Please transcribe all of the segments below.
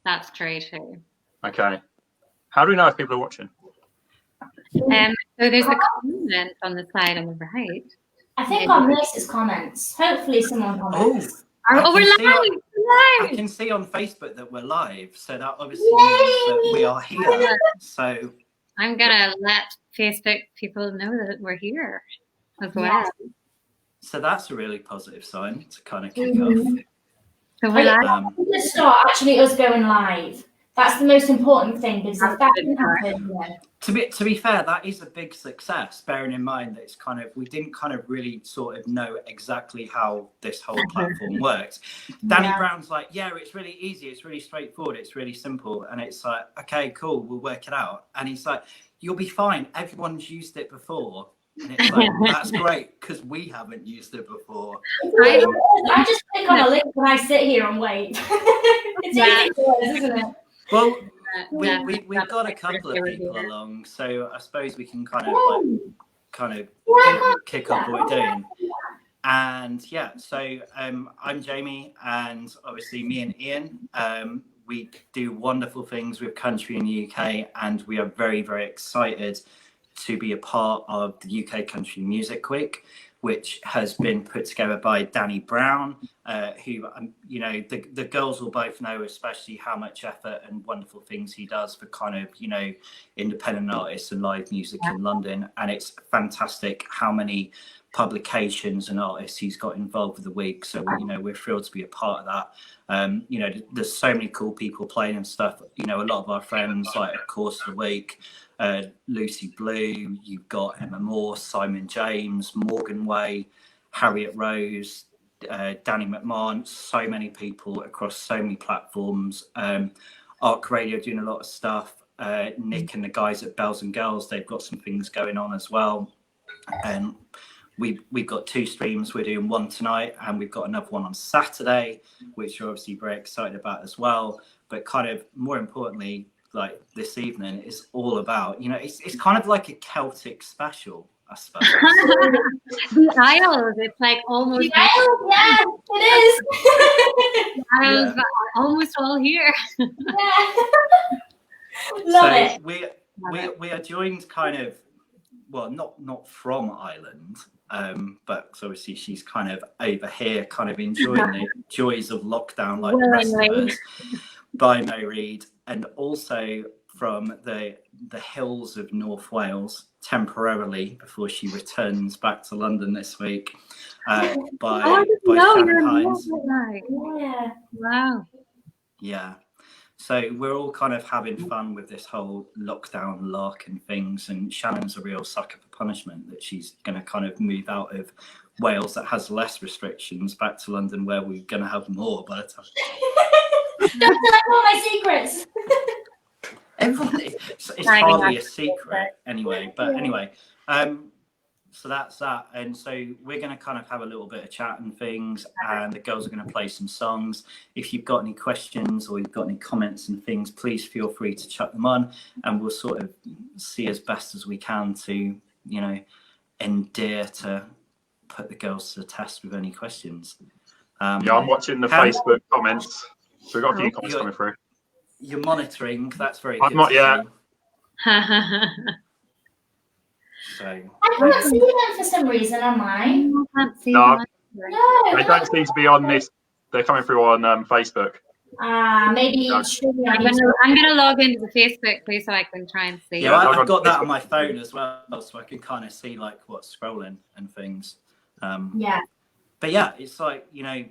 That's true too. Okay. How do we know if people are watching? So there's a comment on the side on the right. I think our nurses comments. Hopefully someone comments. Oh, we're live! I can see on Facebook that we're live, so that obviously means that we are here. So I'm gonna let Facebook people know that we're here as well. So that's a really positive sign to kind of kick off. So we're live. To start actually us going live. That's the most important thing, because if that didn't happen, To be fair, that is a big success, bearing in mind that it's kind of, we didn't kind of really sort of know exactly how this whole platform works. Danny Brown's like, yeah, it's really easy, it's really straightforward, it's really simple. And it's like, okay, cool, we'll work it out. And he's like, you'll be fine, everyone's used it before. And it's like, that's great, because we haven't used it before. I just click on a link when I sit here and wait. It's easy for us, isn't it? Well, we've got a couple of people along, so I suppose we can kind of kick off what we're doing. And yeah, so I'm Jamie, and obviously me and Ian, we do wonderful things with country in the UK, and we are very, very excited to be a part of the UK Country Music Week, which has been put together by Danny Brown, who, you know, the girls will both know, especially how much effort and wonderful things he does for kind of, you know, independent artists and live music in London. And it's fantastic how many publications and artists he's got involved with the week. So, you know, we're thrilled to be a part of that. You know, there's so many cool people playing and stuff. You know, a lot of our friends, like, of course, the week. Lucy Blue, you've got Emma Moore, Simon James, Morgan Way, Harriet Rose, Danny McMahon, so many people across so many platforms. Arc Radio doing a lot of stuff. Nick and the guys at Bells and Girls, they've got some things going on as well. And we've got 2 streams. We're doing one tonight, and we've got another one on Saturday, which we're obviously very excited about as well. But kind of more importantly, like this evening is all about, you know, it's kind of like a Celtic special, I suppose. The Isles, it's like almost. The Isles, yeah, it is. The Isles are almost all here. Yeah. Love it. We are joined kind of, well, not from Ireland, but obviously she's kind of over here, kind of enjoying the joys of lockdown like the rest of us, by Mairead, and also from the hills of North Wales, temporarily before she returns back to London this week, by Shannon Hynes. Yeah. Wow. Yeah. So we're all kind of having fun with this whole lockdown lark and things, and Shannon's a real sucker for punishment, that she's going to kind of move out of Wales that has less restrictions back to London, where we're going to have more by the time. Don't tell all my secrets. It's hardly a secret anyway, but anyway, so that's that. And so we're going to kind of have a little bit of chat and things, and the girls are going to play some songs. If you've got any questions or you've got any comments and things, please feel free to chuck them on, and we'll sort of see as best as we can to, you know, endear to put the girls to the test with any questions. Yeah, I'm watching the Facebook comments. So we've got a few comments coming through. You're monitoring. That's very good. I'm not yet. So I can't see them for some reason online. I can't see No. them. No. They don't seem to be on this. They're coming through on Facebook. Maybe No. I'm gonna log into the Facebook, please, so I can try and see. yeah, I've got that on my phone as well, so I can kind of see like what's scrolling and things. Yeah. But yeah, it's like, you know,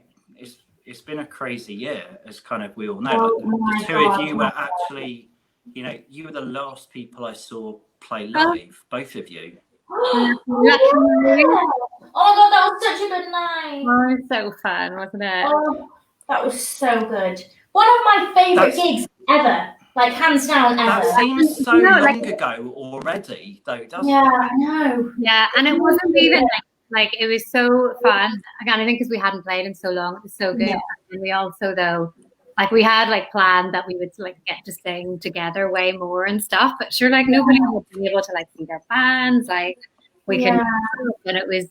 it's been a crazy year, as kind of we all know. The two of you were actually, you know, you were the last people I saw play live, both of you. Oh my god, that was such a good night. Oh, it was so fun, wasn't it? Oh, that was so good. One of my favourite gigs ever. Like, hands down, ever. That seems so long ago already, though, doesn't it? Yeah, I know. Yeah, and it wasn't even like it was so fun. Again, I think because we hadn't played in so long, it was so good. Yeah. And we also, though, like we had like planned that we would like get to sing together way more and stuff. But sure, like nobody would be able to like see their bands. Like we can, and it was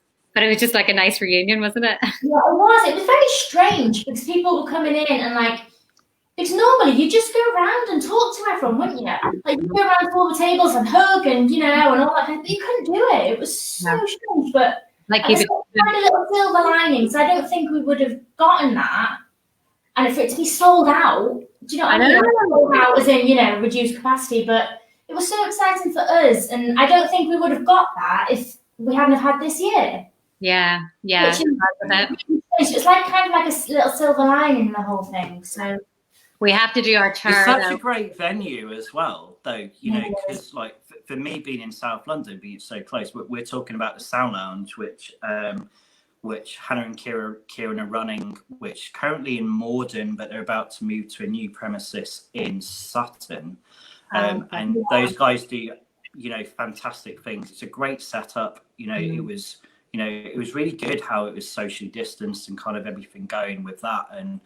just like a nice reunion, wasn't it? Yeah, it was. It was very strange because people were coming in and like Because normally you just go around and talk to everyone, wouldn't you? Like you go around to all the tables and hug and and all that. But you couldn't do it. It was so strange. But Like there's kind of little silver linings. I don't think we would have gotten that. And for it to be sold out, do you know what I mean? Sold out as in, reduced capacity, but it was so exciting for us. And I don't think we would have got that if we hadn't have had this year. Yeah. It's like kind of like a little silver lining in the whole thing. So we have to do our turn. It's such a great venue as well, though, because like for me being in South London, being so close, we're talking about the Sound Lounge, which Hannah and Kieran are running, which currently in Morden, but they're about to move to a new premises in Sutton. And those guys do, fantastic things. It's a great setup. It was really good how it was socially distanced and kind of everything going with that. And,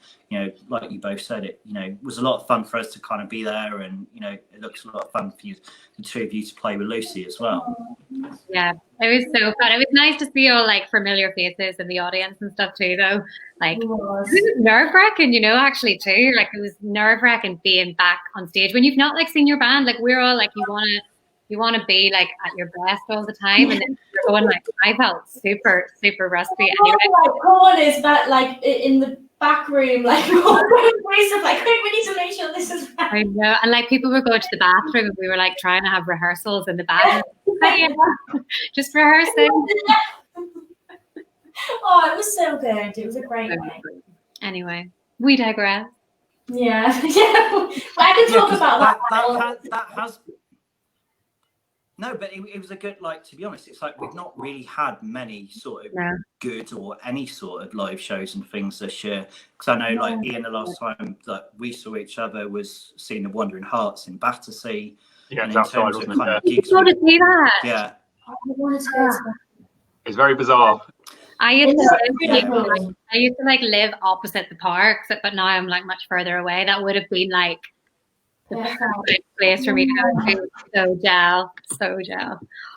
like you both said, it was a lot of fun for us to kind of be there. And, it looks a lot of fun for you, the two of you, to play with Lucy as well. Yeah, it was so fun. It was nice to see all like familiar faces in the audience and stuff too, though. Like, it was nerve-wracking, actually too. Like, it was nerve-wracking being back on stage when you've not like seen your band. Like, we're all like, you want to be like at your best all the time, and then you're going like, I felt super rusty. Anyway, corners, but like in the back room, like we need to make sure this is right. I know, and like people were going to the bathroom, and we were like trying to have rehearsals in the bathroom, just rehearsing. Oh, it was so good. It was a great night. Anyway, we digress. Yeah. I can talk about that has. No, but it was a good, like, to be honest, it's like we've not really had many sort of good or any sort of live shows and things this year. Because I know, like, Ian, the last time that we saw each other was seeing the Wandering Hearts in Battersea. Yeah, and in terms of kind of gigs. I want to see that. Yeah. I wanted to go to that. It's very bizarre. I used to like live opposite the park, but now I'm like much further away. That would have been like the perfect place for me to go to. So gel.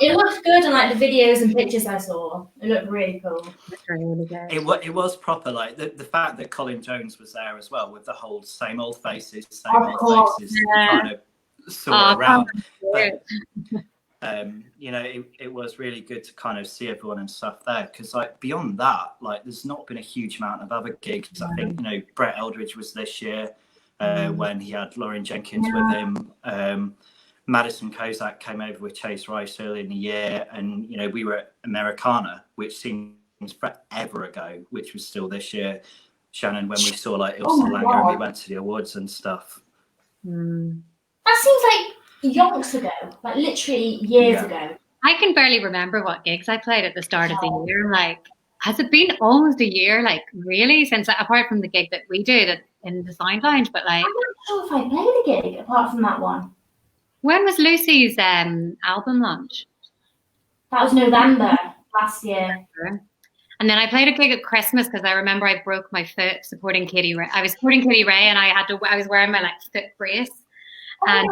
It looked good in like the videos and pictures I saw. It looked really cool. That's really good. It was proper, like the fact that Colin Jones was there as well with the whole same old faces, kind of sort around. But, it was really good to kind of see everyone and stuff there, because like beyond that, like there's not been a huge amount of other gigs. I think Brett Eldridge was this year when he had Lauren Jenkins with him. Madison Kozak came over with Chase Rice early in the year, and we were at Americana, which seems forever ago, which was still this year. Shannon, when we saw like Ilse Langer and we went to the awards and stuff. That seems like yonks ago, like literally years ago. I can barely remember what gigs I played at the start of the year. Like, has it been almost a year? Like, really? Since apart from the gig that we did in the Sound Lounge, but like, I'm not sure if I played a gig apart from that one. When was Lucy's album launch? That was November last year. And then I played a gig at Christmas because I remember I broke my foot supporting Katie Ray. I was supporting Katie Ray, and I was wearing my like foot brace. And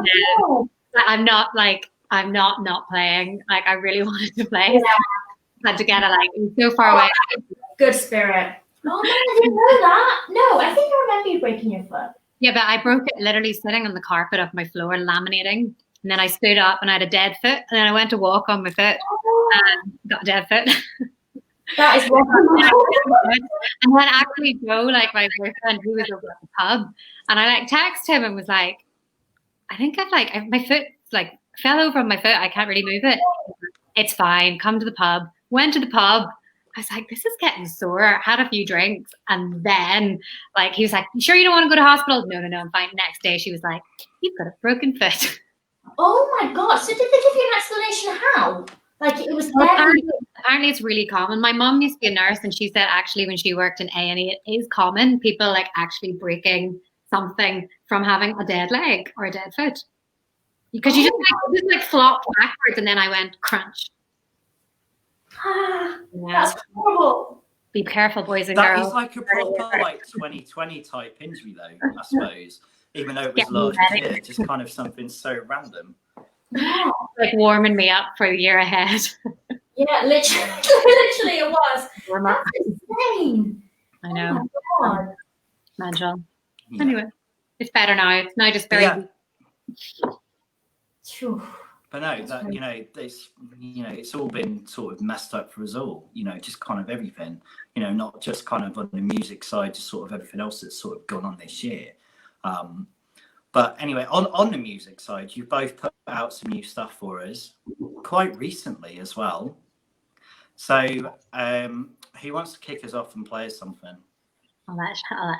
I'm not playing. Like, I really wanted to play. Yeah. Had to get it so far away. Good spirit. Oh, I didn't know that. No, I think I remember you breaking your foot. Yeah, but I broke it literally sitting on the carpet of my floor laminating. And then I stood up and I had a dead foot. And then I went to walk on my foot and got a dead foot. That is what. And then actually Joe, like my boyfriend, who was over at the pub, and I like texted him and was like, I think my foot like fell over on my foot. I can't really move it. It's fine. Come to the pub. Went to the pub. I was like, this is getting sore. Had a few drinks. And then like he was like, you sure you don't want to go to hospital? No, I'm fine. Next day she was like, you've got a broken foot. Oh my God. So did they give you an explanation how? Like it was apparently it's really common. My mom used to be a nurse, and she said actually when she worked in A&E, it is common. People like actually breaking something from having a dead leg or a dead foot. Because you just flopped backwards, and then I went crunch. That's horrible. Be careful, boys and girls. That is like a proper like 2020 type injury, though, I suppose. Even though it was last year, just kind of something so random. Yeah. Like warming me up for the year ahead. Yeah, literally it was. That's insane. I know. Oh my God. Magical. Yeah. Anyway. it's better now. It's now just very. Yeah. Phew. But no, that it's all been sort of messed up for us all. Just kind of everything. Not just kind of on the music side, just sort of everything else that's sort of gone on this year. But anyway, on the music side, you both put out some new stuff for us quite recently as well. So, who wants to kick us off and play us something? I'll let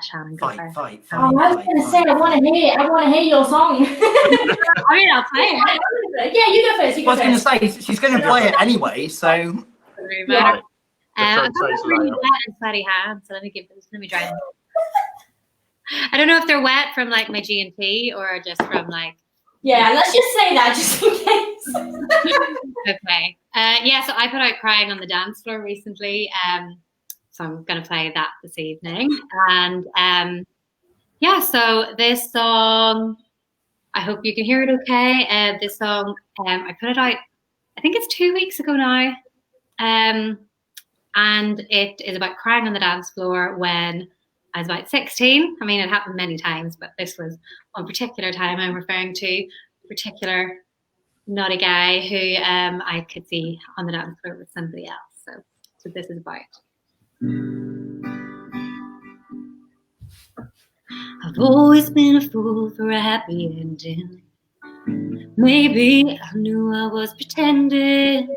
Shannon go first. I was going to say, I want to hear your song. I mean, I'll play it. Yeah, you go first. I was going to say, she's going to play it anyway, so. Yeah. I've got really wet and sweaty hands, so let me dry them. I don't know if they're wet from like my G&T or just from like. Yeah, let's just say that just in case. Okay. So I put out Crying on the Dance Floor recently. So I'm going to play that this evening. And so this song, I hope you can hear it okay. This song, I put it out, I think it's 2 weeks ago now. And it is about crying on the dance floor when I was about 16. I mean, it happened many times, but this was one particular time I'm referring to, a particular naughty guy who I could see on the dance floor with somebody else. So this is about. I've always been a fool for a happy ending. Maybe I knew I was pretending.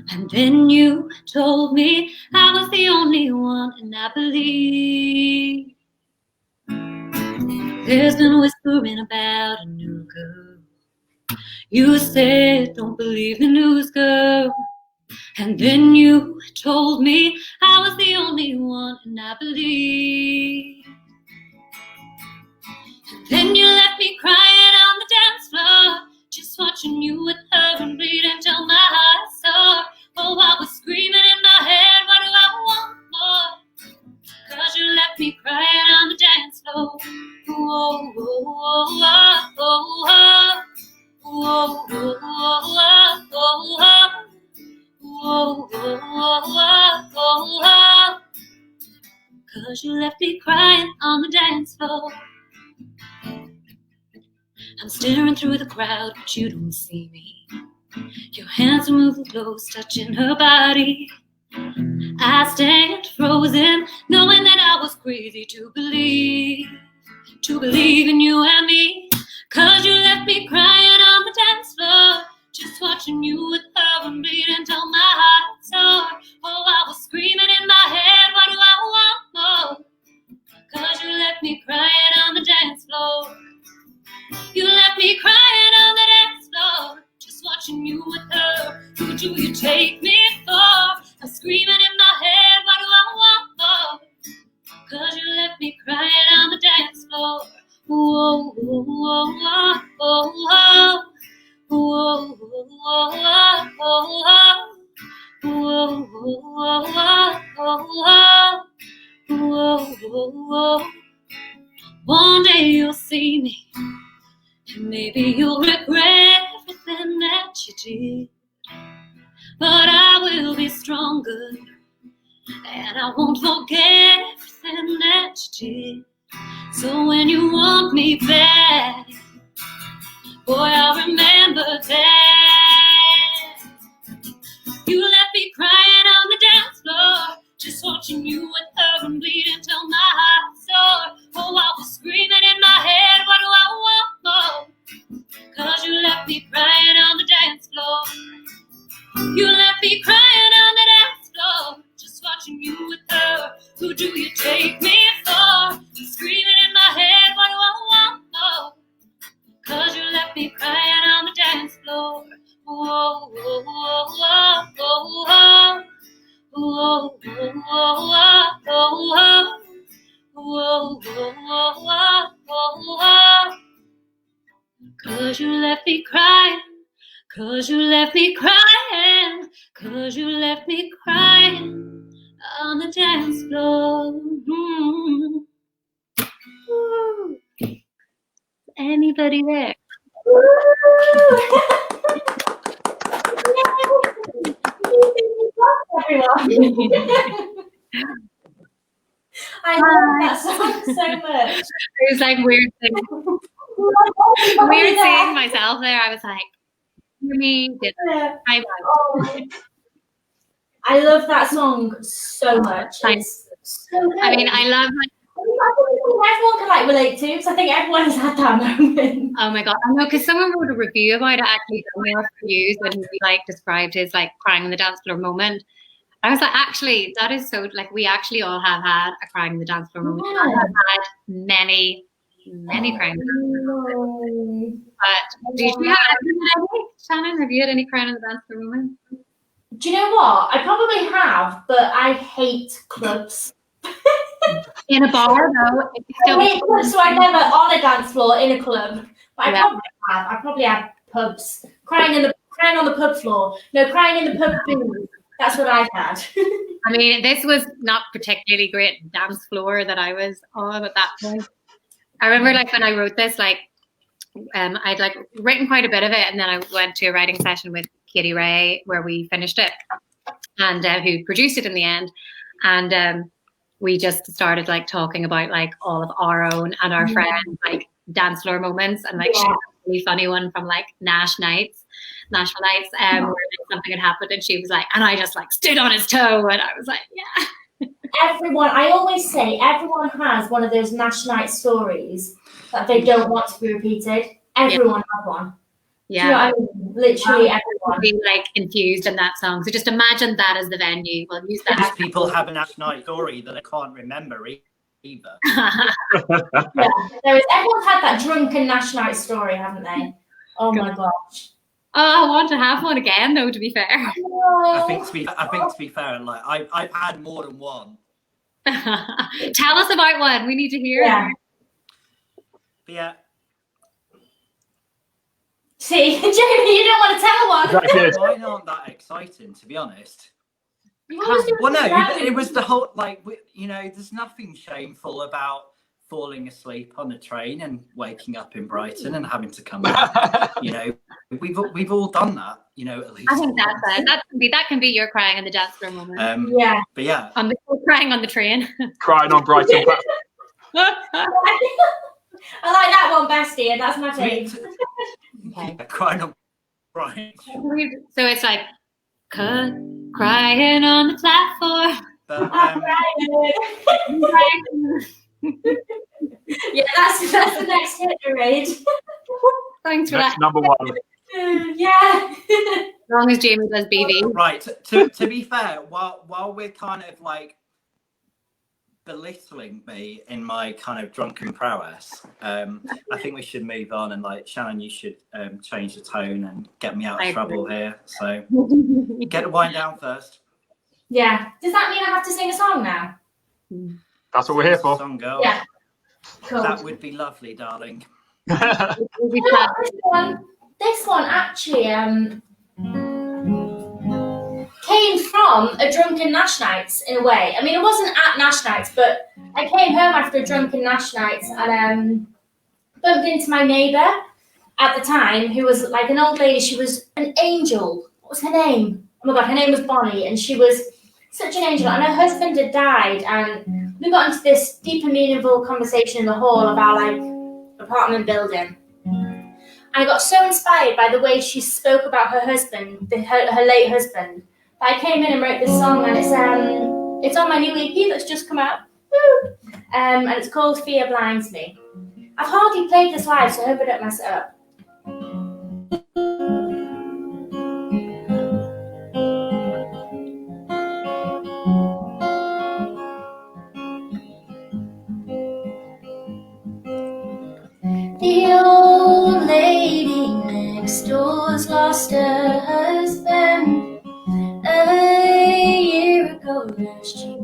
And then you told me I was the only one, and I believe. There's been whispering about a new girl. You said, don't believe the news, girl. And then you told me I was the only one, and I believe. And then you left me crying on the dance floor, just watching you with her and bleed until my heart sore. Oh, I was screaming in my head, what do I want more? 'Cause you left me crying on the dance floor. Whoa, whoa, whoa, whoa, whoa, whoa, whoa, whoa. 'Cause you left me crying on the dance floor. I'm staring through the crowd, but you don't see me. Your hands are moving close, touching her body. I stand frozen, knowing that I was crazy to believe in you and me. 'Cause you left me crying on the dance floor, just watching you with her and bleed until my heart sore. Oh, I was screaming in my head, what do I want more? 'Cause you left me crying on the dance floor. You left me crying on the dance floor, just watching you with her. Who do you take me for? I'm screaming in my head, what do I want more? 'Cause you left me crying on the dance floor. Whoa, whoa, whoa, whoa, whoa, whoa, whoa, whoa. One day you'll see me, and maybe you'll regret everything that you did. But I will be stronger, and I won't forget everything that you did. So when you want me back, boy, I'll remember that. You left me crying on the dance floor, just watching you with her and bleed until my heart sore. Oh, I was screaming in my head, what do I want more? 'Cause you left me crying on the dance floor. You left me crying on the dance floor, just watching you with her. Who do you take me for? I'm screaming in my head, what do I want more? 'Cause you left me crying on the dance floor. Whoa, whoa, whoa, whoa, whoa, whoa, whoa, whoa, whoa, whoa. 'Cause you left me crying. 'Cause you left me crying. 'Cause you left me crying on the dance floor. Anybody there? Everyone. I love that song so much. It was like weird seeing myself there. I was like, me did I love that song so much. It's so good. I mean, I love everyone can like relate to, because I think everyone has had that moment. Oh my god, I know, because someone wrote a review about it, actually, reviews, when he like described his like crying on the dance floor moment. I was like, actually, that is so, like, we actually all have had a crying on the dance floor moment. I have had many crying. But did you have any, Shannon? Have you had any crying on the dance floor moments? Do you know what? I probably have, but I hate clubs. In a bar, though. I hate clubs, so I'm never on a dance floor in a club. But I probably have pubs. Crying on the pub floor. No, crying in the pub booth. That's what I've had. I mean, this was not particularly great dance floor that I was on at that point. I remember, like, when I wrote this, like, I'd like written quite a bit of it, and then I went to a writing session with Katie Ray where we finished it, and who produced it in the end, and we just started like talking about like all of our own and our friends like dance floor moments, and like she had a really funny one from like National Nights, where like, something had happened, and she was like, and I just like stood on his toe, and I was like, yeah. I always say everyone has one of those National Night stories that they don't want to be repeated. Everyone has one. Yeah. Do you know what I mean? Literally everyone. Be like infused in that song. So just imagine that as the venue. We'll use that. Most people have a National Night story that I can't remember either. Everyone's had that drunken National Night story, haven't they? Oh my gosh. Oh, I want to have one again, though. To be fair, I think to be fair, like I've had more than one. Tell us about one. We need to hear. Yeah. But yeah. See, Jamie, you don't want to tell one. Mine aren't that exciting, to be honest. Well, no, it was the whole, like, you know, there's nothing shameful about falling asleep on a train and waking up in Brighton and having to come back. You know, we've all done that, you know, at least. I think that can be your crying on the dance floor moment. Yeah. But yeah. Crying on the train. Crying on Brighton. I like that one, bestie, and that's my take. Okay. Crying on Brighton. So it's like, crying on the platform. But, yeah, that's the next hit, Mairead. Thanks for Next that. number one. Yeah. As long as Jamie does BV. Right. To be fair, while we're kind of like belittling me in my kind of drunken prowess, I think we should move on, and like Shannon, you should change the tone and get me out of trouble here. So get the wine down first. Yeah. Does that mean I have to sing a song now? That's what we're here for. Song, girl. Yeah. Cool. That would be lovely, darling. This one actually came from a drunken Nash Nights in a way. I mean, it wasn't at Nash Nights, but I came home after a drunken Nash Nights and bumped into my neighbour at the time, who was like an old lady. She was an angel. What was her name? Oh my God, her name was Bonnie, and she was such an angel. And her husband had died, and we got into this deep and meaningful conversation in the hall of our like apartment building. And I got so inspired by the way she spoke about her husband, her late husband, that I came in and wrote this song, and it's on my new EP that's just come out. Woo! And it's called Fear Blinds Me. I've hardly played this live, so I hope I don't mess it up. The old lady next door's lost her husband a year ago last year.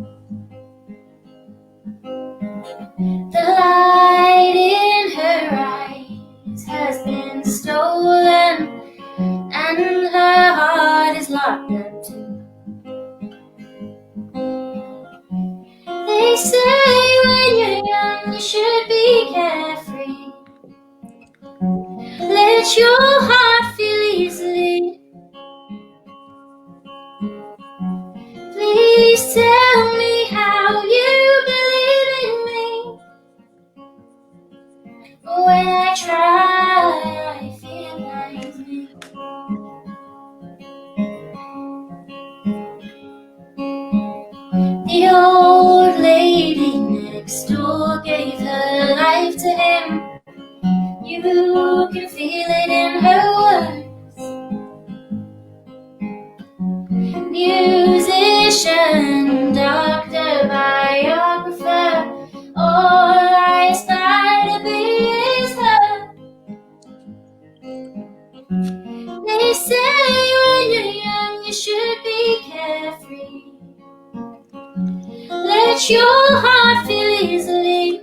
The light in her eyes has been stolen, and her heart is locked up too. They say when you're young you should be carefree. Let your heart feel easily. Please tell me how you believe You can feel it in her words. Musician, doctor, biographer, all I aspire to be is her. They say when you're young you should be carefree. Let your heart feel easily.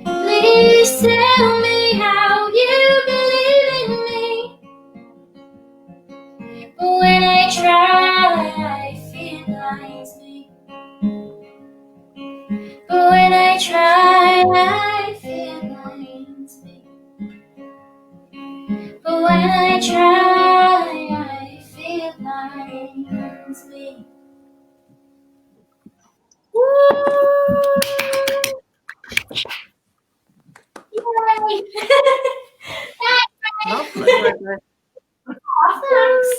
Please tell me how you believe in me. But when I try, I feel it blinds me. But when I try, I feel it blinds me. But when I try, I feel it blinds me. Woo! Yay! Lovely. Thanks.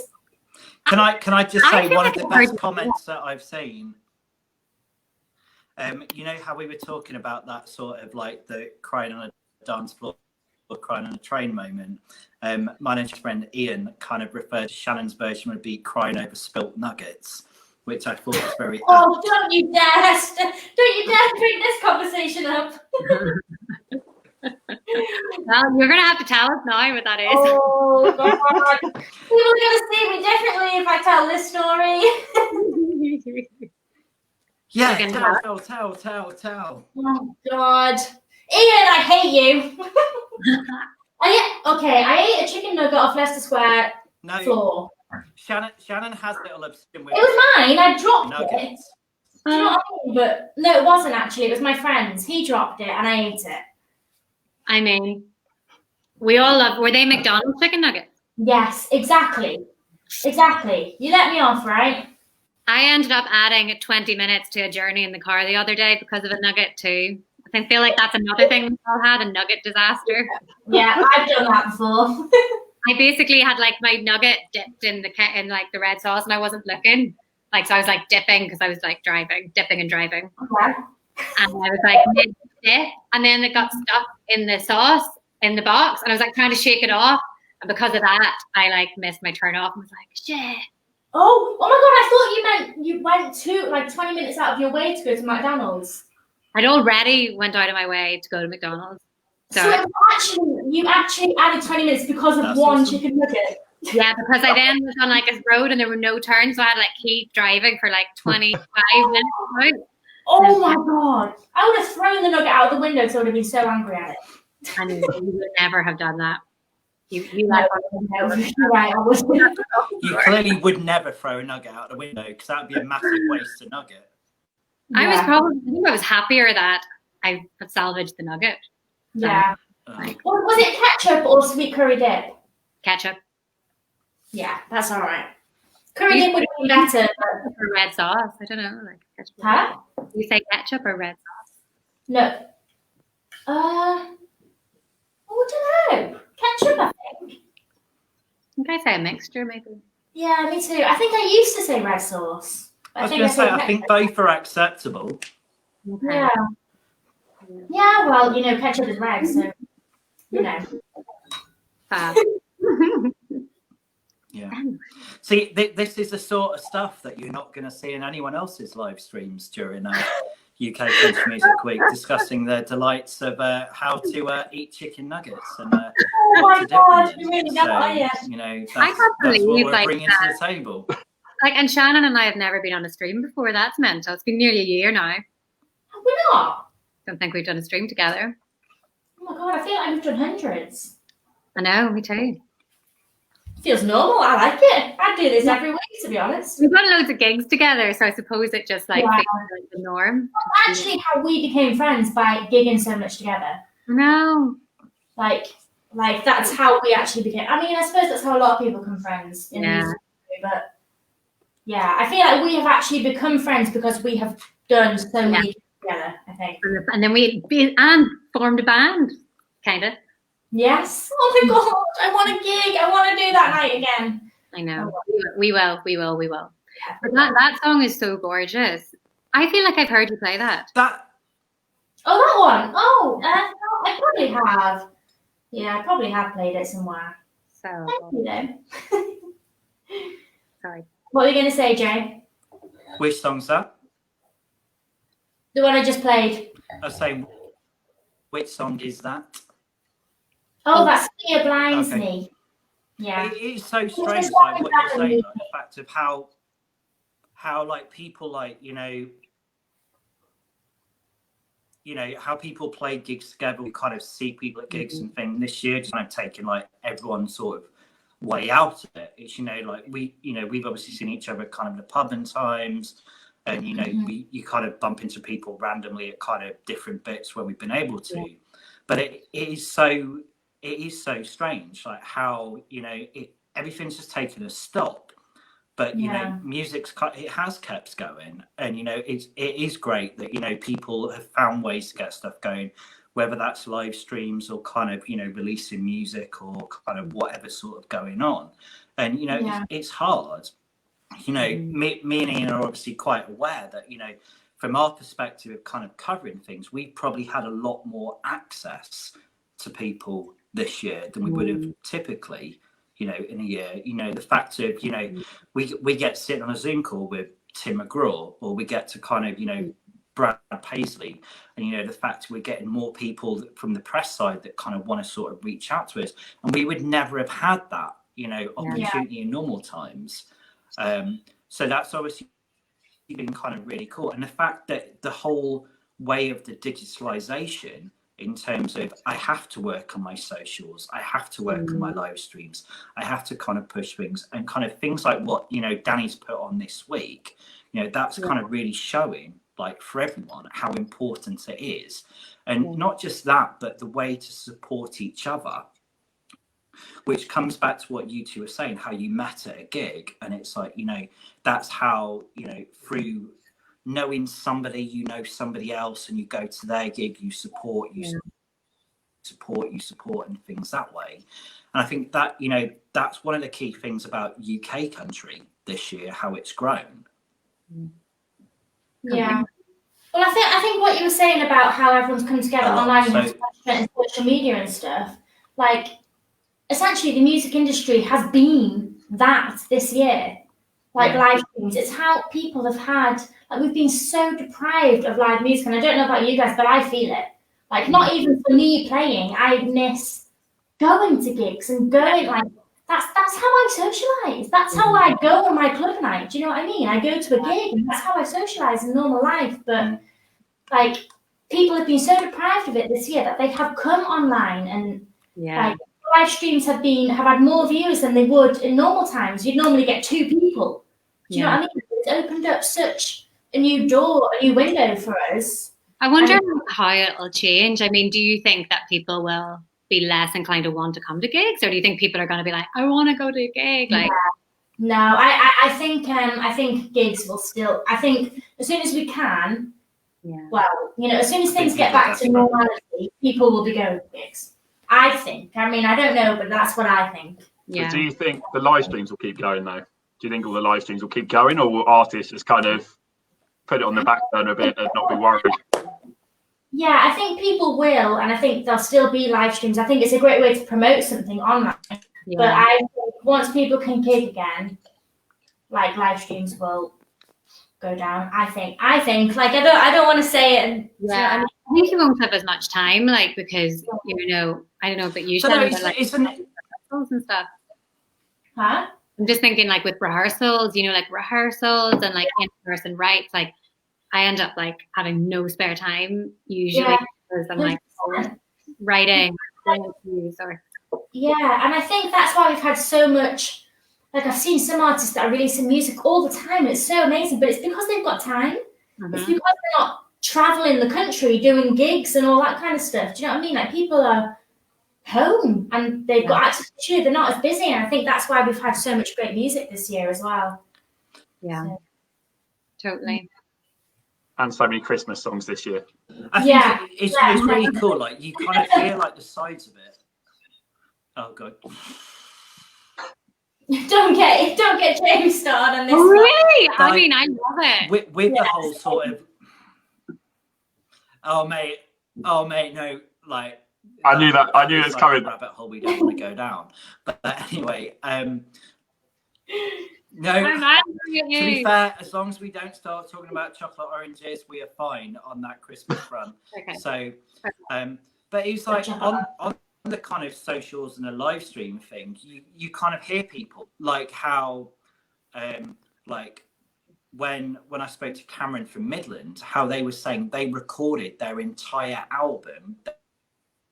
Can I just say one of the best comments that I've seen? You know how we were talking about that sort of like the crying on a dance floor or crying on a train moment? My next friend Ian kind of referred to Shannon's version would be crying over spilt nuggets, which I thought was very Oh, don't you dare bring this conversation up. Well, you're going to have to tell us now what that is. Oh, God. People are going to see me differently if I tell this story. Yeah, tell. Oh, God. Ian, I hate you. I ate a chicken nugget off Leicester Square floor. Shannon has a little obsession with it was mine. I dropped nuggets. it. Do you know what I mean? But no, it wasn't actually. It was my friend's. He dropped it and I ate it. I mean, we all love. Were they McDonald's chicken nuggets? Yes, exactly. You let me off, right? I ended up adding 20 minutes to a journey in the car the other day because of a nugget too. I feel like that's another thing we all had, a nugget disaster. Yeah, I've done that before. I basically had like my nugget dipped in like the red sauce and I wasn't looking. Like, so I was like dipping because I was like dipping and driving. Okay. And I was like mid-dip and then it got stuck in the sauce in the box and I was like trying to shake it off. And because of that, I like missed my turn off and was like, shit. Oh my God, I thought you meant you went to like 20 minutes out of your way to go to McDonald's. I'd already went out of my way to go to McDonald's. So you actually added 20 minutes because of one chicken nugget? Yeah, because I then was on like a road and there were no turns, so I had like keep driving for like 25 minutes. Right? Oh my God. I would have thrown the nugget out of the window so I would have been so angry at it. I knew you would never have done that. You right, I was. You clearly would never throw a nugget out the window because that would be a massive waste of nugget. I was happier that I salvaged the nugget. Yeah. Was it ketchup or sweet curry dip? Ketchup. Yeah, that's all right. Curry dip would be better. Or red sauce. I don't know. Like ketchup. Huh? You say ketchup or red sauce? No. I don't know. Ketchup, I think. I think I say a mixture, maybe. Yeah, me too. I think I used to say red sauce. I was going to say, I think both are acceptable. Okay. Yeah. Yeah, well, you know, ketchup is red, so, you know. Yeah. See, this is the sort of stuff that you're not going to see in anyone else's live streams during UK Country Music Week, discussing the delights of how to eat chicken nuggets and oh my God, you really got that. You know, that's what we're bringing to the table. Like, and Shannon and I have never been on a stream before. That's mental. It's been nearly a year now. Have we not? Don't think we've done a stream together. Oh my God, I feel like we've done hundreds. I know, me too. Feels normal. I like it. I do this every week, to be honest. We've done loads of gigs together, so I suppose it just like feels like the norm. That's actually how we became friends, by gigging so much together. No. Like that's how we actually became. I mean, I suppose that's how a lot of people become friends in the music industry, but yeah, I feel like we have actually become friends because we have done so many together, I think. And then we formed a band, kind of. Yes. Oh my God, I want a gig. I want to do that night again. I know. We will. But that song is so gorgeous. I feel like I've heard you play that. Oh, that one. Oh, I probably have. Yeah, I probably have played it somewhere. So, You know. sorry. What were you going to say, Jay? Which song's that? The one I just played. I was saying, which song is that? Oh, that's Fear Blinds Okay. Me. Yeah. It is so strange, like what you're saying, like the fact of how like people like, you know, how people play gigs together. We kind of see people at gigs and things. This year, just kind of taking like everyone's sort of way out of it. It's, you know, like we've obviously seen each other kind of in the pub in times, and you know, you kind of bump into people randomly at kind of different bits where we've been able to. But it is so strange, like how, you know, everything's just taken a stop. But you know, it has kept going, and you know, it is great that, you know, people have found ways to get stuff going, whether that's live streams or kind of, you know, releasing music or kind of whatever sort of going on. And you know, it's hard. You know, me and Ian are obviously quite aware that, you know, from our perspective of kind of covering things, we've probably had a lot more access to people this year than we would have typically, you know, in a year. You know, the fact of, you know, we get to sit on a Zoom call with Tim McGraw, or we get to kind of, you know, Brad Paisley, and you know, the fact we're getting more people from the press side that kind of want to sort of reach out to us, and we would never have had that, you know, opportunity in normal times. So that's obviously been kind of really cool, and the fact that the whole way of the digitalization, in terms of I have to work on my socials, I have to work on my live streams, I have to kind of push things, and kind of things like what, you know, Danny's put on this week, you know, that's kind of really showing, like, for everyone how important it is. And not just that, but the way to support each other, which comes back to what you two were saying, how you met at a gig. And it's like, you know, that's how, you know, through knowing somebody, you know somebody else, and you go to their gig, you support, and things that way. And I think that, you know, that's one of the key things about UK country this year, how it's grown. Yeah. Well, I think what you were saying about how everyone's come together online and social media and stuff, like, essentially the music industry has been that this year, like live streams. It's how people have had, like, we've been so deprived of live music, and I don't know about you guys, but I feel it. Like, not even for me playing, I miss going to gigs and going, like, that's how I socialize. That's how I go on my club night. Do you know what I mean? I go to a gig, and that's how I socialize in normal life. But like, people have been so deprived of it this year that they have come online, and like, live streams have had more views than they would in normal times. You'd normally get 2 people. Do you know what I mean? It's opened up such a new door, a new window for us. I wonder how it'll change. I mean, do you think that people will be less inclined to want to come to gigs, or do you think people are going to be like, I want to go to a gig? Like, no, I think gigs will still. I think as soon as we can, well, you know, as soon as things get back to normality, people will be going to gigs. I think. I mean, I don't know, but that's what I think. So do you think the live streams will keep going though? Do you think all the live streams will keep going, or will artists just kind of put it on the back burner a bit and not be worried? Yeah, I think people will, and I think there'll still be live streams. I think it's a great way to promote something online. But I think once people can gig again, like, live streams will go down. I think. Like, I don't want to say it. And, you know what I mean? I think you won't have as much time, like, because, you know, I don't know, but usually but, like, rehearsals and stuff. Huh? I'm just thinking, like, with rehearsals, you know, like rehearsals and like in-person writes, like, I end up like having no spare time usually because I'm like writing. Yeah, and I think that's why we've had so much. Like, I've seen some artists that are releasing music all the time. It's so amazing, but it's because they've got time. It's because they're not traveling the country doing gigs and all that kind of stuff. Do you know what I mean? Like, people are home and they've got access to. They're not as busy, and I think that's why we've had so much great music this year as well. Yeah, totally. And so many Christmas songs this year. I think it's really cool. Like, you kind of hear like the sides of it. Oh god. Don't get James started on this. Oh, really? Like, I mean, I love it. With the whole sort of, oh mate, Oh, mate, no, like. I knew it's like coming. A rabbit hole we don't want to go down. But anyway, no. To be fair, as long as we don't start talking about chocolate oranges, we are fine on that Christmas run. Okay. So, but it was like on the kind of socials and the live stream thing, you kind of hear people like how, like when I spoke to Cameron from Midland, how they were saying they recorded their entire album,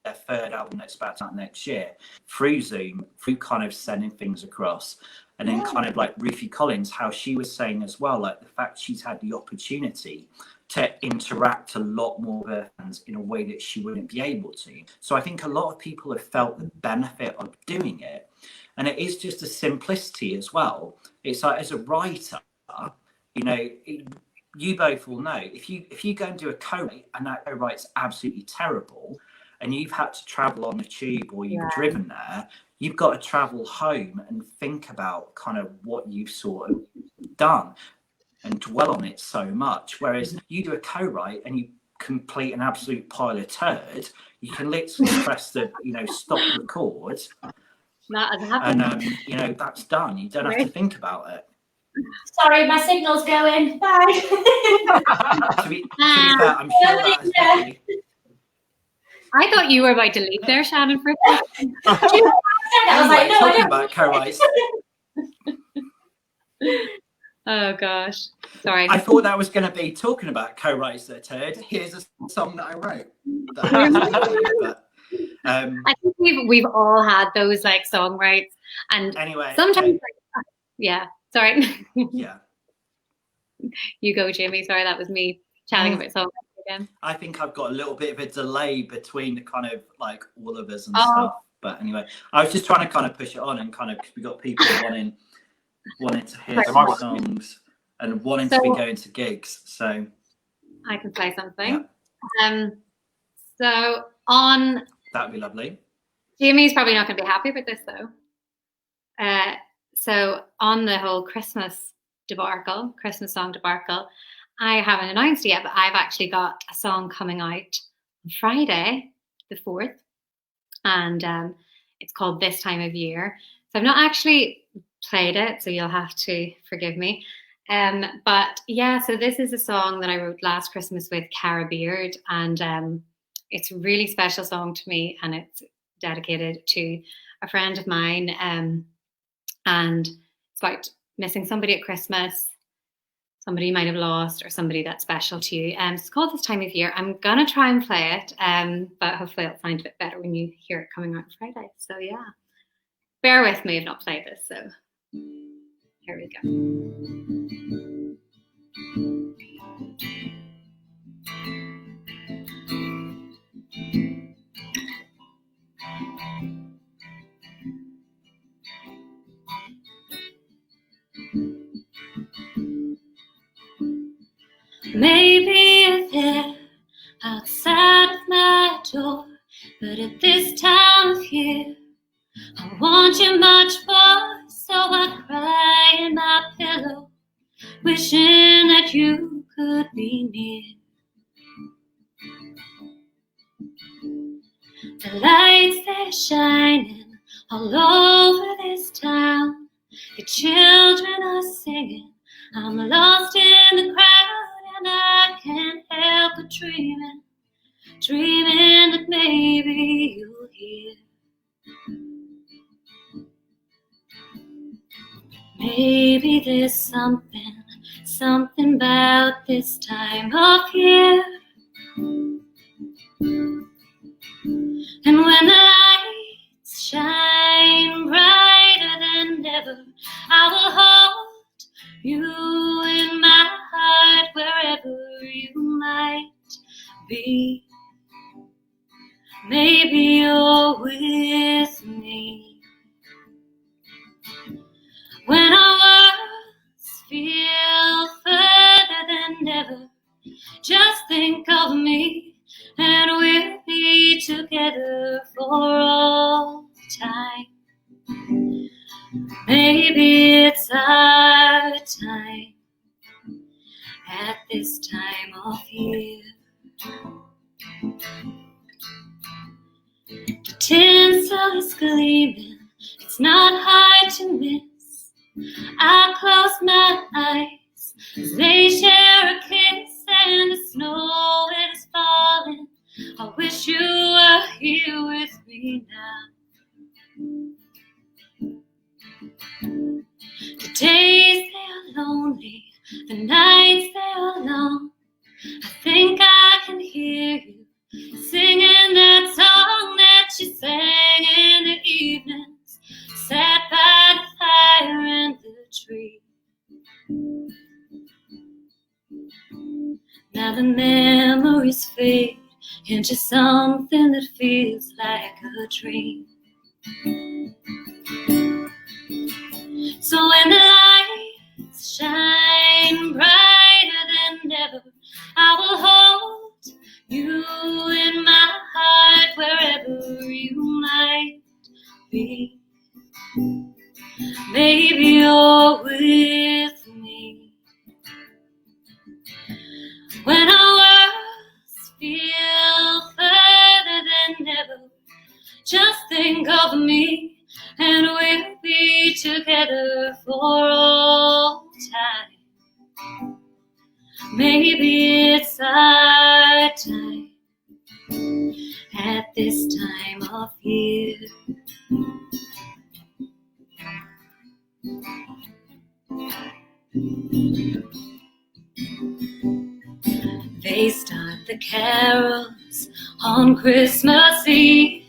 their third album that's about to come out next year, through Zoom, through kind of sending things across. And then kind of like Ruthie Collins, how she was saying as well, like the fact she's had the opportunity to interact a lot more with her fans in a way that she wouldn't be able to. So I think a lot of people have felt the benefit of doing it. And it is just a simplicity as well. It's like, as a writer, you know, you both will know, if you go and do a co-write and that co-write's absolutely terrible, and you've had to travel on the tube or you've driven there, you've got to travel home and think about kind of what you've sort of done and dwell on it so much. Whereas you do a co-write and you complete an absolute pile of turd, you can literally press the, stop record. And, that's done. You don't have to think about it. Sorry, my signal's going. Bye. to be fair, I'm sure that's I thought you were about to leave there, Shannon, for a second. I was like, no, talking about co-writes. Oh gosh, sorry. I thought that was going to be talking about co-writes that turd. Here's a song that I wrote. I think we've all had those like songwrites, and anyway, sometimes, yeah. Sorry. Yeah. You go, Jimmy. Sorry, that was me chatting about songwriting again. I think I've got a little bit of a delay between the kind of like all of us and stuff. But anyway, I was just trying to kind of push it on and kind of, because we got people wanting to hear some songs and wanting to be going to gigs. So I can play something. Yeah. So on. That'd be lovely. Jimmy's probably not going to be happy with this though. So on the whole Christmas song debacle, I haven't announced it yet, but I've actually got a song coming out on Friday, the 4th, and it's called This Time of Year. So I've not actually played it, so you'll have to forgive me. But yeah, so this is a song that I wrote last Christmas with Cara Beard, and it's a really special song to me, and it's dedicated to a friend of mine, and it's about missing somebody at Christmas, somebody you might have lost, or somebody that's special to you. It's called This Time of Year. I'm gonna try and play it, but hopefully it'll sound a bit better when you hear it coming out on Friday. So yeah, bear with me, I've not played this, so here we go. Maybe you're there outside of my door, but at this time of year I want you much more, so I cry in my pillow, wishing that you could be near. The lights, they're shining all over this town, the children are singing, I'm lost in the crowd, and I can't help but dreaming that maybe you'll hear. Maybe there's something about this time of year. And when the lights shine brighter than ever, I will hold you in my heart wherever you might be. Maybe you're with me. When our worlds feel further than ever, just think of me, and we'll be together for all time. Maybe it's our time at this time of year. Tinsel is gleaming, it's not hard to miss. I close my eyes as they share a kiss, and the snow is falling. I wish you were here with me now. The days, they are lonely, the nights, they are long. I think I can hear you singing that song that you sang in the evenings, sat by the fire and the tree. Now the memories fade into something that feels like a dream. So when the lights shine brighter than ever, I will hold you in my heart wherever you might be. Maybe you're with me. When our worlds feel further than ever, just think of me, and we'll be together for all time. Maybe it's our time at this time of year. They start the carols on Christmas Eve.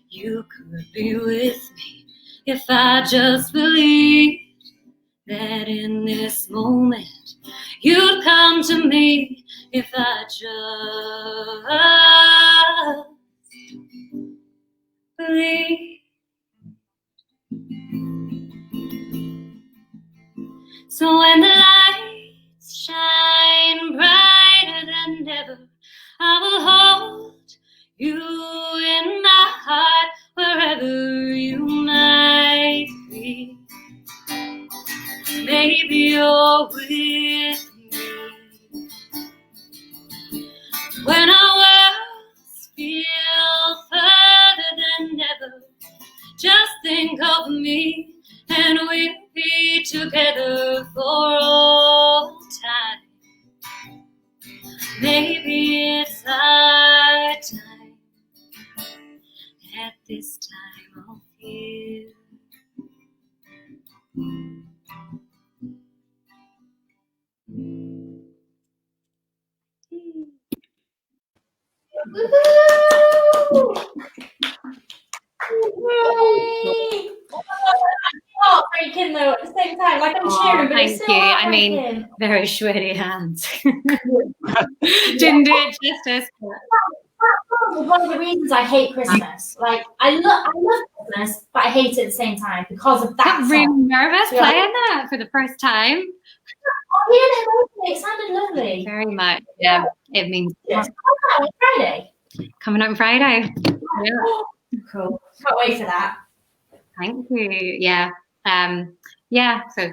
You could be with me if I just believed that in this moment you'd come to me, if I just believe. So when the lights shine brighter than ever, I will hold you in my heart wherever you might be. Maybe you're with me. When our worlds feel further than ever, just think of me, and we'll be together for all time. Maybe it's our time at this time of year. Woohoo! Yay! Heartbreaking though at the same time. Like I'm cheering, but it's thank so you. I heartbreaking. mean, very sweaty hands. Didn't do it justice. That was one of the reasons I hate Christmas. Like I love Christmas, but I hate it at the same time because of that. I'm really song. nervous Yeah. playing that for the first time. Oh, yeah, it sounded lovely. Very much. Yeah, it means Yes. Oh, Friday. coming out on Friday. Yeah. Cool. Can't wait for that. Thank you. Yeah. Yeah. So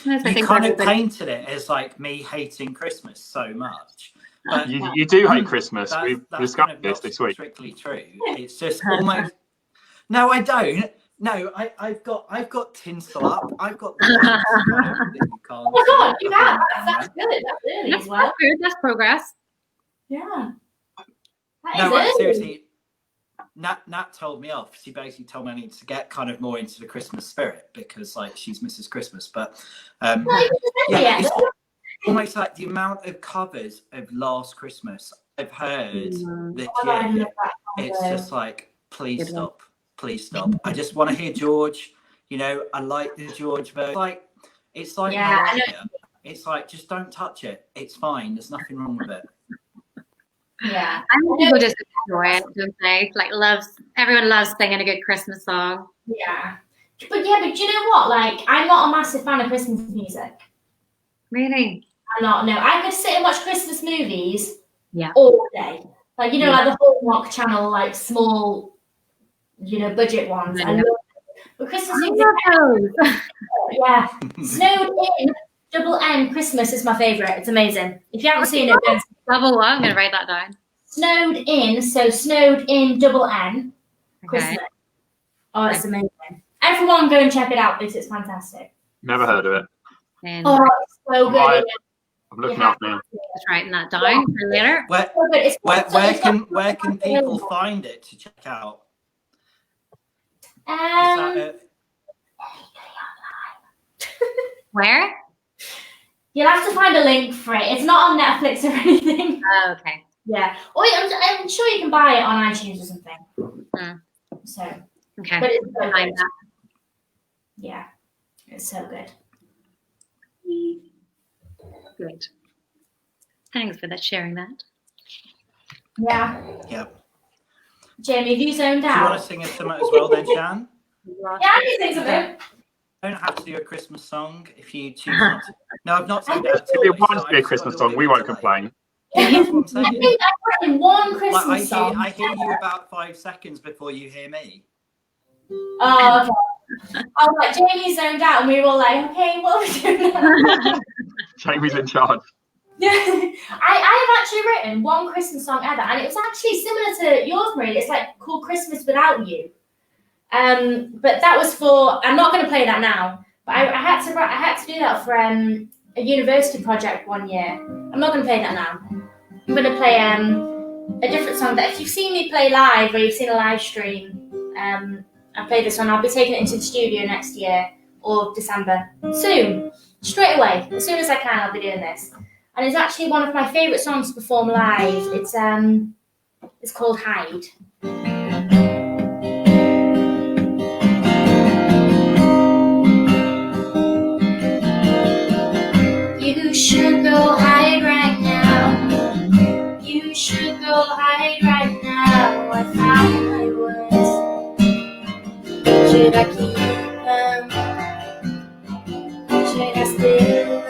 You kind of painted it as like me hating Christmas so much. But You do hate Christmas. We've discussed this week. Strictly true. It's just almost. No, I don't. No, I've got tinsel up. I've got. The that you can't Oh my god, you have. That's good. That's early as well. That's good. That's progress. Yeah. That No, is like, early. seriously. Nat told me off. She basically told me I need to get kind of more into the Christmas spirit because like she's Mrs. Christmas. But No, yeah, it's almost like the amount of covers of Last Christmas I've heard this year. It's just like, please stop. Please stop. I just want to hear George. You know, I like the George version. It's like Yeah, Mariah. It's like, just don't touch it. It's fine. There's nothing wrong with it. Yeah. I think people just enjoy it, don't they? Like everyone loves singing a good Christmas song. Yeah. But do you know what? Like, I'm not a massive fan of Christmas music. Really? I'm not, no. I could sit and watch Christmas movies all day. Like, like the Hallmark Channel, like small, budget ones. Yeah. I love it. But Christmas music, yeah. Snowed In, Double N Christmas is my favourite. It's amazing. If you haven't seen it, then Double what? I'm going to write that down. Snowed In, so Snowed In, Double N. Christmas. Oh, it's amazing. Everyone go and check it out because it's fantastic. Never heard of it. Oh, it's so good. I'm looking up now. Just writing that down for later. Where can people find it to check out? Is that it? Where? You'll have to find a link for it. It's not on Netflix or anything. Oh, okay. Yeah. Or I'm sure you can buy it on iTunes or something. So. Okay. But it's so good. That. Yeah. It's so good. Great. Thanks for sharing that. Yeah. Yep. Jamie, have you zoned out? Do you want to sing us something as well then, Shan? Yeah, I can sing something. You don't have to do a Christmas song if you choose not to. No, I've not said that. If it wants to be a Christmas song, we won't complain. That's what I'm saying. I think I've written one Christmas song. I hear you about 5 seconds before you hear me. Oh, okay. I was like, Jamie's zoned out, and we were all like, okay, what are we doing now? Jamie's in charge. Yeah, I have actually written one Christmas song ever, and it was actually similar to yours, Mairead. It's like called Christmas Without You. But that was for. I'm not going to play that now, but I had to do that for a university project one year. I'm not going to play that now. I'm going to play a different song that if you've seen me play live or you've seen a live stream, I play this one. I'll be taking it into the studio next year or December soon, straight away. As soon as I can, I'll be doing this. And it's actually one of my favourite songs to perform live. It's called Hide. You should go hide right now. You should go hide right now. I found my words. Should I keep them? Should I steal them?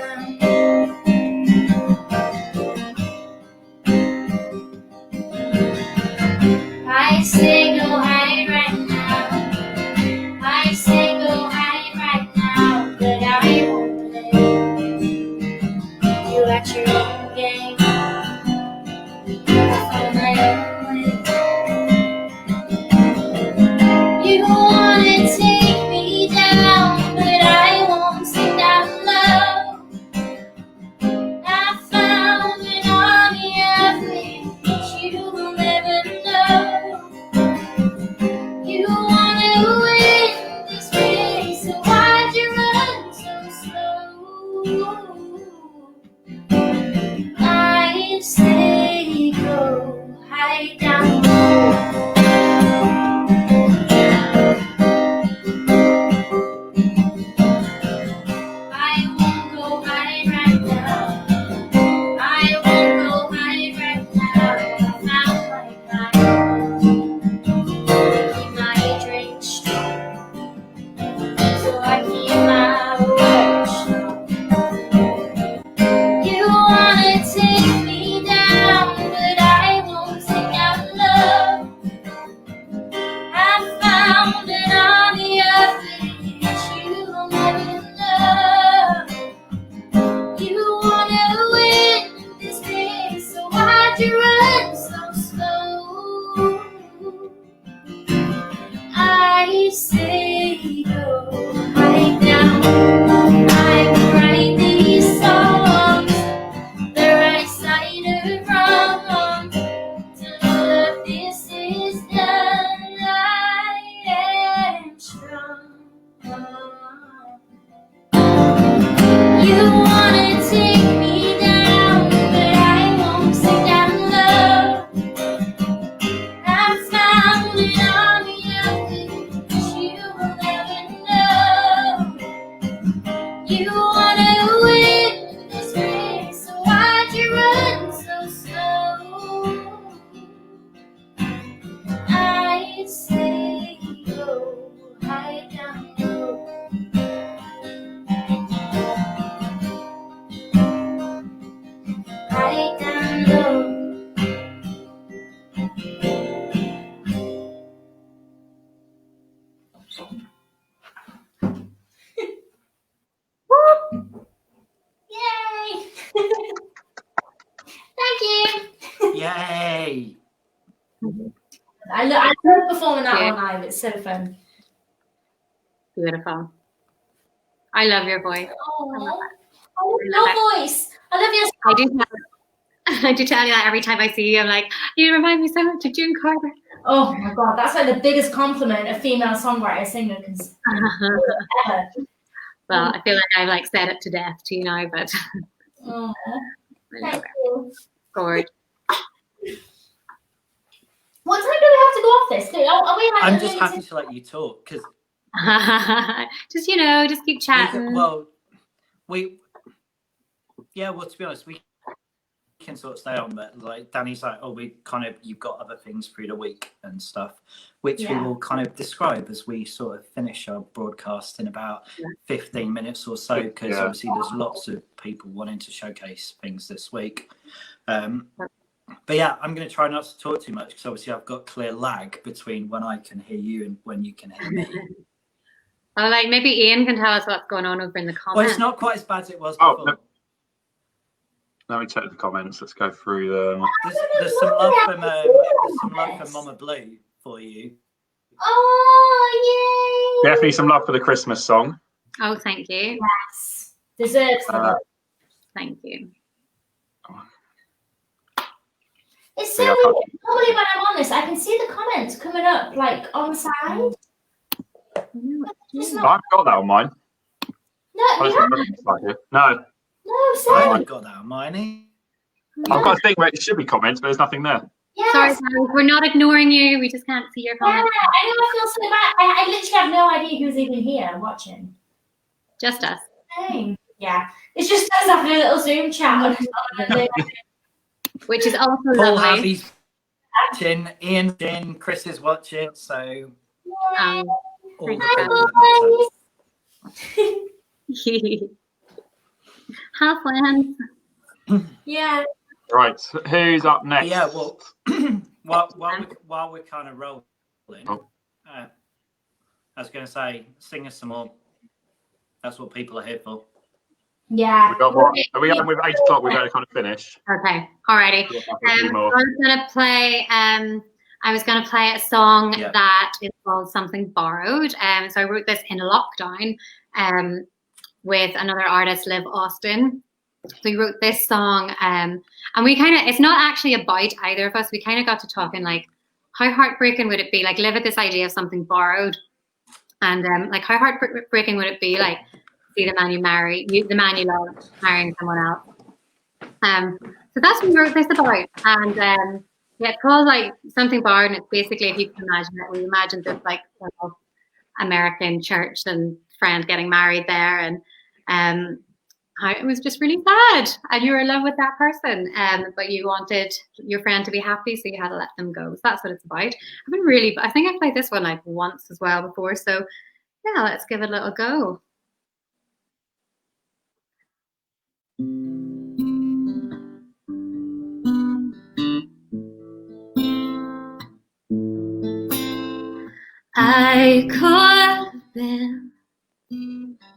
I say go hide right now. I say go hide right now, but I won't play. You at your own game. I find my own way. You wanna take me down, but I won't sit down low. I found an army of which you will never know. You wanna win this race, so why'd you run so slow? I say go hide down low. I won't go hide right now. I won't go hide right now. I found my kind. Keep my drink strong, so I keep my words strong. You wanna take me down, but I won't take out love. I found an army of which you will never know. You wanna win this race, so why'd you run so slow? I say go hide down. I write these songs, the right side of wrong. To love this is done, I am strong. You wanna take me down, but I won't sit down low. I found an army of which you will never know. You wanna win this race, so why'd you run so slow? I say go hide down low. Hide down low. Yay! Thank you. Yay! I love performing that one live. It's so fun. Beautiful. I love your voice. Oh, I love your voice. I love your. I do tell you that every time I see you. I'm like, you remind me so much of June Carter. Oh my god, that's like the biggest compliment a female songwriter singer can ever. Well, I feel like I've like said it to death to you now, but Thank you. Gorge. What time do we have to go off this? Are we like I'm just happy to let you talk because just just keep chatting. Well, to be honest, we can sort of stay on, but like Danny's like, oh, you've got other things through the week and stuff, which we will kind of describe as we sort of finish our broadcast in about 15 minutes or so, because obviously there's lots of people wanting to showcase things this week. But yeah, I'm going to try not to talk too much because obviously I've got clear lag between when I can hear you and when you can hear me. Oh, like maybe Ian can tell us what's going on over in the comments. Well, it's not quite as bad as it was before. No. Let me check the comments. Let's go through them. There's some love from Mama Blue for you. Oh, yay! Definitely some love for the Christmas song. Oh, thank you. Yes. Deserves it. Thank you. It's so weird. Normally when I'm on this, I can see the comments coming up like on the side. I've got that on mine. No, you haven't. No. No, sorry. I've got that on mine. I've got a thing where it should be comments, but there's nothing there. Yes. Sorry, we're not ignoring you. We just can't see your comments. Yeah, I know. I feel so bad. I literally have no idea who's even here watching. Just us. Dang. Yeah, it's just us having a little Zoom chat. Which is also Paul lovely. Harvey's watching, Ian's in, Chris is watching, so all the Have friends. Yeah. Right, who's up next? Yeah, well, while we're kind of rolling, I was going to say, sing us some more. That's what people are here for. Yeah. We got what? Are we on with 8 o'clock? We're going to kind of finish. Okay. Alrighty. I was gonna play a song that is called Something Borrowed. So I wrote this in lockdown with another artist, Liv Austin. So we wrote this song and we it's not actually about either of us. We kind of got to talking like, how heartbreaking would it be? Like, live at this idea of something borrowed. And like, how heartbreaking would it be? Like, see the man you love marrying someone else. So that's what we wrote this about. And it's called like Something Borrowed, and it's basically, if you can imagine it, we imagined this like American church and friend getting married there, and it was just really sad, and you were in love with that person, but you wanted your friend to be happy, so you had to let them go. So that's what it's about. I think I played this one like once as well before, so yeah, let's give it a little go. I could have been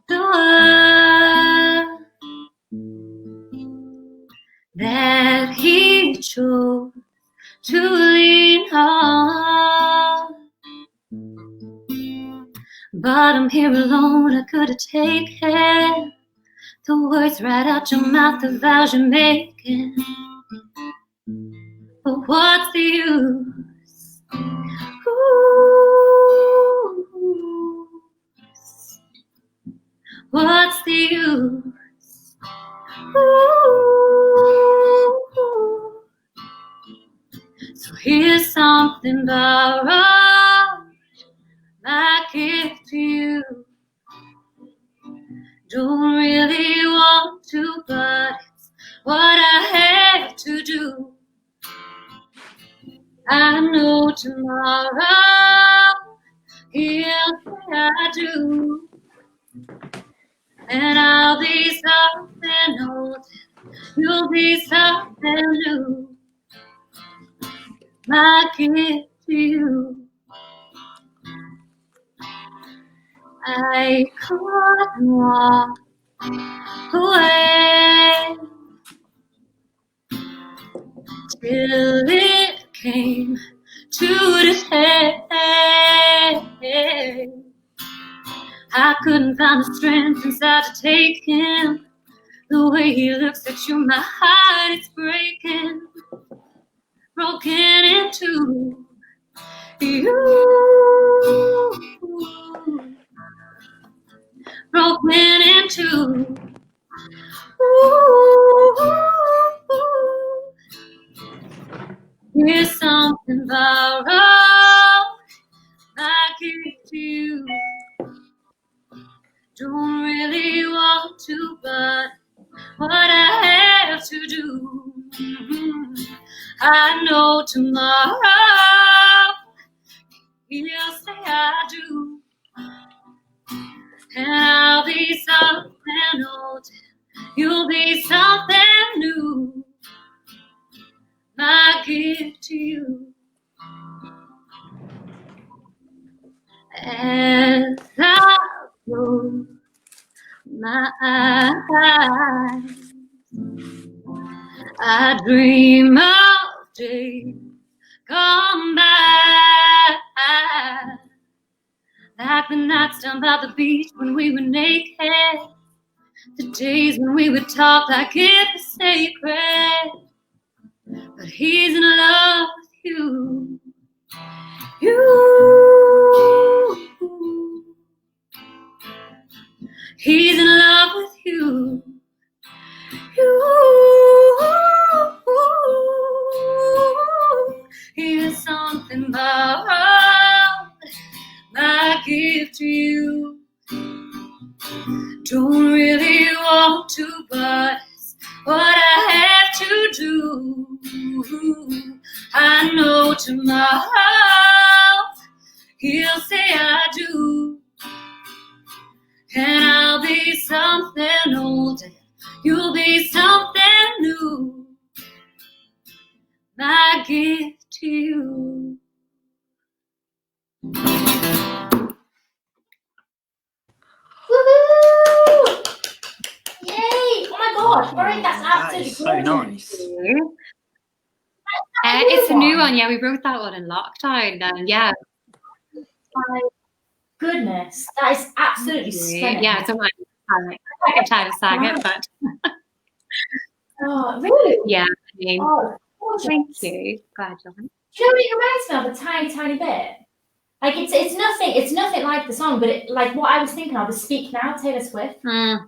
the one that he chose to lean on, but I'm here alone. I could have taken the words right out your mouth, the vows you're making, but what's the use? Ooh, what's the use? Ooh. So here's something borrowed, my gift to you. Don't really want to, but it's what I had to do. I know tomorrow he'll say I do, and I'll be something old, you'll be something new. My gift to you. I couldn't walk away till it came to the head. I couldn't find the strength inside to take him. The way he looks at you, my heart is breaking, broken into you, broken into. Here's something borrowed I give to you. Don't really want to, but what I have to do. I know tomorrow he'll say I do, and I'll be something old. You'll be something new. My gift to you. As I close my eyes, I dream of days gone by, like the nights down by the beach when we were naked, the days when we would talk like it was sacred. But he's in love with you. He's in love with you. Here's something borrowed I give to you. Don't really want to, but it's what I have to do. I know tomorrow he'll say I do, and I'll be something old and you'll be something new. My gift to you. Woohoo! Yay! Oh my god, Mairead, that's absolutely so nice. It's a new one. Yeah, we wrote that one in lockdown. Yeah. My goodness, that is absolutely stunning. Yeah, so I'm trying to sang it, but oh, really? Yeah, I mean, thank you. Glad you. Do you know what it reminds me of a tiny bit? Like it's nothing like the song, but it, like what I was thinking of is "Speak Now," Taylor Swift. Mm-hmm.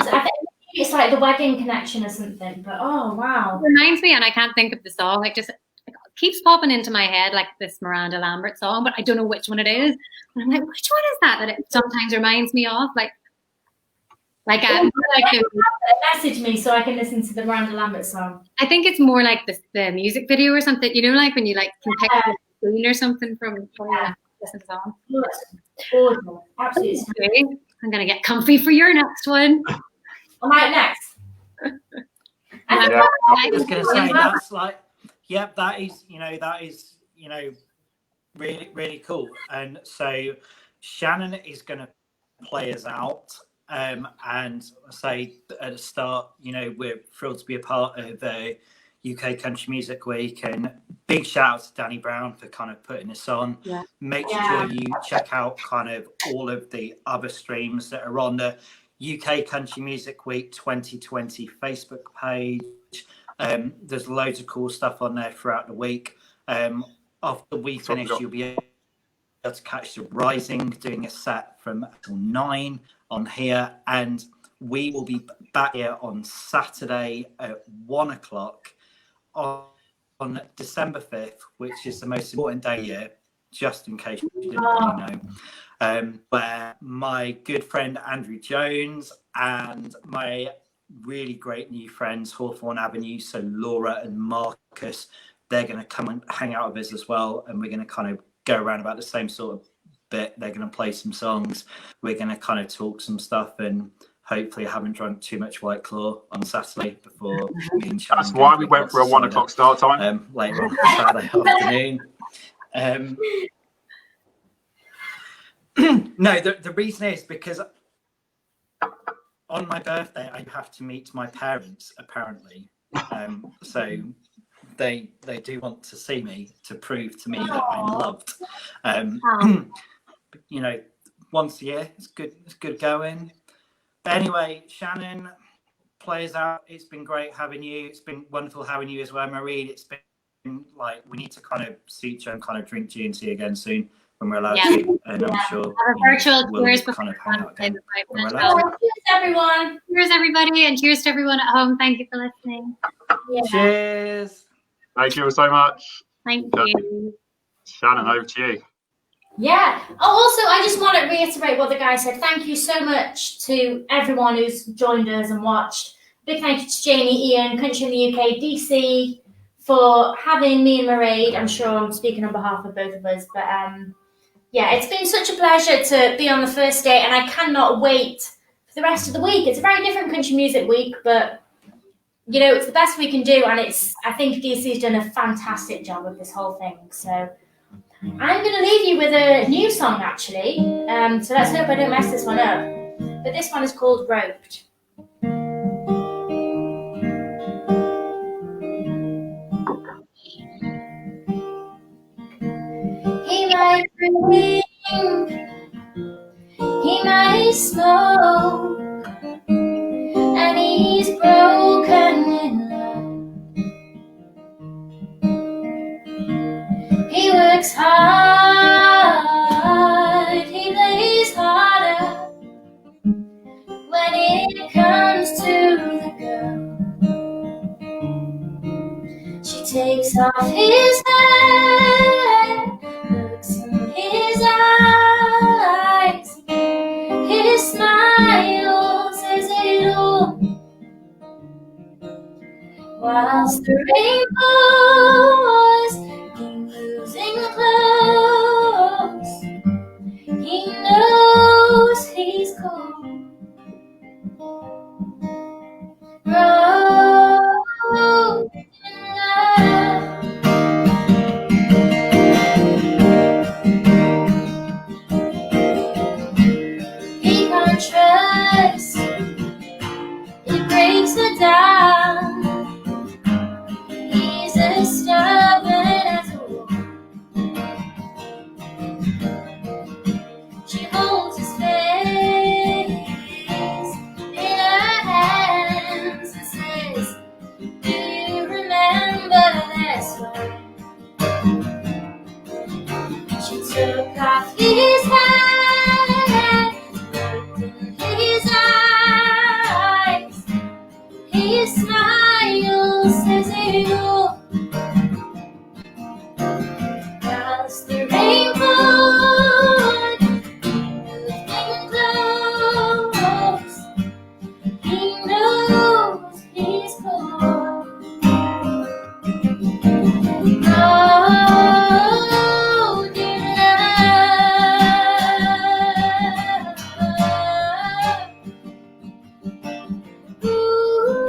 So I think it's like the wedding connection or something. But oh wow, it reminds me, and I can't think of the song. Like just it keeps popping into my head, like this Miranda Lambert song, but I don't know which one it is. And I'm like, which one is that? That it sometimes reminds me of, message me so I can listen to the Miranda Lambert song. I think it's more like the music video or something. You know, like when you like can pick up a scene or something from listen to the song. Gorgeous. Absolutely. Okay. I'm gonna get comfy for your next one. Am I next? I was gonna say that's like, yep, that is really, really cool. And so Shannon is gonna play us out. And say at the start, we're thrilled to be a part of the UK Country Music Week, and big shout out to Danny Brown for kind of putting this on. Yeah. Make sure you check out kind of all of the other streams that are on the UK Country Music Week 2020 Facebook page. There's loads of cool stuff on there throughout the week. After we finish, you'll be able to catch the Rising doing a set from till 9 on here, and we will be back here on Saturday at 1:00 on December 5th, which is the most important day here, just in case you didn't really know, where my good friend Andrew Jones and my really great new friends Hawthorne Avenue, so Laura and Marcus, they're going to come and hang out with us as well, and we're going to kind of go around about the same sort of bit. They're going to play some songs, we're going to kind of talk some stuff, and hopefully I haven't drunk too much White Claw on Saturday before me and Shannon. That's why we went for a 1:00 start time. Later on Saturday afternoon. No, the reason is because on my birthday I have to meet my parents apparently. So they do want to see me to prove to me that I'm loved. You know, once a year, it's good going. But anyway, Shannon, play us out. It's been great having you. It's been wonderful having you as well, Mairead. It's been like, we need to kind of see each other and kind of drink G&T again soon when we're allowed to. And I'm sure have a virtual cheers kind of hang out again when we're allowed. Cheers, everyone. Cheers, everybody, and cheers to everyone at home. Thank you for listening. Cheers. Thank you so much. Thank you. Shannon, over to you. Yeah. Oh, also, I just want to reiterate what the guy said. Thank you so much to everyone who's joined us and watched. Big thank you to Jamie, Ian, Country in the UK, DC, for having me and Mairead. I'm sure I'm speaking on behalf of both of us. But yeah, it's been such a pleasure to be on the first day, and I cannot wait for the rest of the week. It's a very different country music week, but you know, it's the best we can do, and I think DC's done a fantastic job with this whole thing. So I'm going to leave you with a new song, actually. So let's hope I don't mess this one up. But this one is called Roped. He might drink, he might smoke, and he's broken in love. He works hard, he plays harder when it comes to the girl. She takes off his hat, looks in his eyes, his smile says it all. Whilst the rainbows keep losing close, he knows he's cold. Roped in love. He can't trust, it breaks her down. He's as stubborn as a wolf. She holds his face in her hands and says, do you remember this one? She took off his hat, looked in his eyes, his smile says it all. Whilst the rainbow moving close, he knows he's cold. Oh, dear love. Ooh.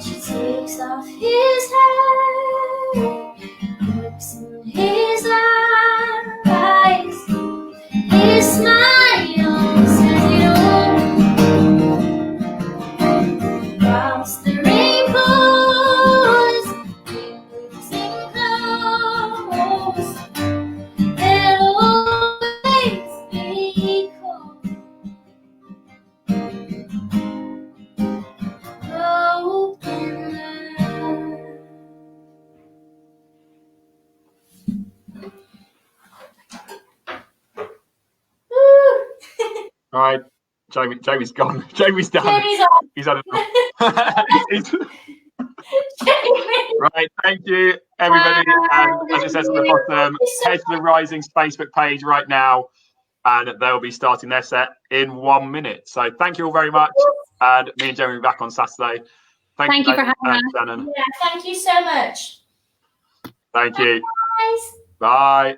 She takes off his hat, looks in his eyes, his smile says it all. Whilst the rainbows keep losing close, they'll always be cold. Roped in love. Woo! All right, Jamie's gone. Jamie's done. Jamie's on. He's had enough. Jamie. Right, thank you, everybody. And as it says at the bottom, head to the Rising's Facebook page right now, and they'll be starting their set in 1 minute. So thank you all very much. And me and Jamie will be back on Saturday. Thank you for having us. Shannon. Yeah, thank you so much. Thank you. Guys. Bye.